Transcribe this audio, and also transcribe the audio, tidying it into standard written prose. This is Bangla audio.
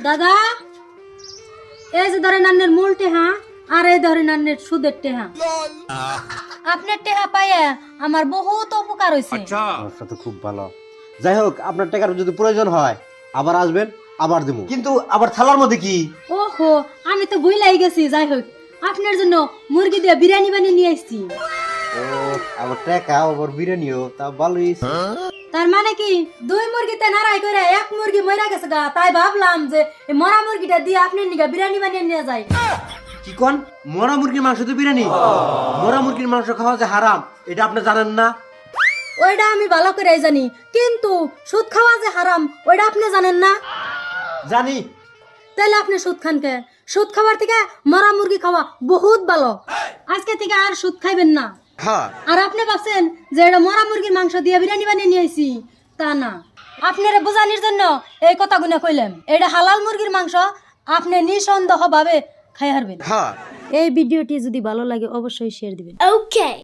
দাদা এই যে ধরেন আন্নের মূল টেহা আর এই ধরেন আন্নের সুদের টেহা। আপনার টেহা পাইয়া আমার বহুত উপকার হয়েছে। আচ্ছা তো খুব ভালো। যাই হোক আপনার টাকার যদি প্রয়োজন হয় আবার আসবেন, আবার দেবো। কিন্তু আবার থালার মধ্যে কি? ওহো আমি তো ভুলাই গেছি। যাই হোক আপনার জন্য মুরগি দিয়ে বিরিয়ানি বানিয়ে নিয়ে আসছি। ও আবার টাকা আবার বিরিয়ানিও, তা ভালোই। তার মানে কি 2 মুরগিতে নারাই করে 1 মুরগি মরে গেছে গা, তাই ভাবলাম যে এই মরা মুরগিটা দিয়ে আপনার নিগা বিরিয়ানি বানিয়ে নিয়ে যাই। কি কোন? মরা মুরগির মাংস তো বিরিয়ানি? মরা মুরগির মাংস খাওয়া যে হারাম এটা আপনি জানেন না? ওইটা আমি ভালো করে জানি, কিন্তু সুদ খাওয়া যে হারাম ওইটা আপনি জানেন না? জানি। তাহলে আপনি সুদ খান কে? সুদ খাওয়ার থেকে মরা মুরগি খাওয়া বহুত ভালো। আজকে থেকে আর সুদ খাইবেন না। হ্যাঁ। আর আপনি ভাবছেন যে এটা মরা মুরগির মাংস দিয়ে বিরিয়ানি বানিয়ে নিয়ে আইছি, তা না। আপনারা বোঝানির জন্য এই কথাগুলো কইলাম। এটা হালাল মুরগির মাংস, আপনি নিঃসন্দেহ ভাবে খাই হারবেন। হ্যাঁ। এই ভিডিওটি যদি ভালো লাগে অবশ্যই শেয়ার দিবেন। Okay.